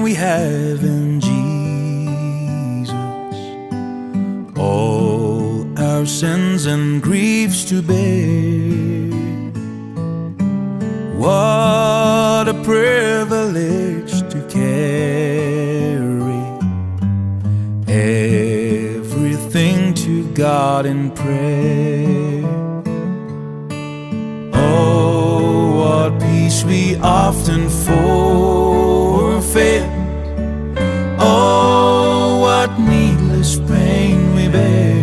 we have in Jesus all our sins and griefs to bear. What a privilege to carry everything to God in prayer. Oh, what peace we often forfeit. Oh, what needless pain we bear.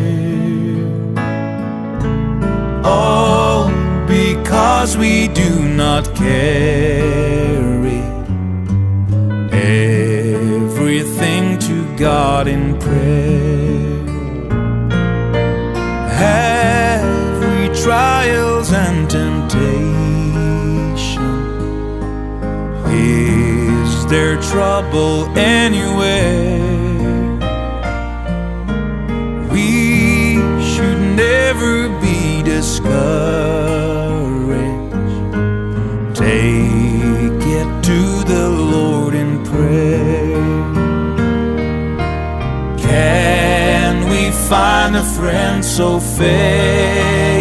All because we do not carry everything to God in prayer. Have we trials and temptation? Is there trouble anywhere? We should never be discouraged. Take it to the Lord in prayer. Can we find a friend so fair?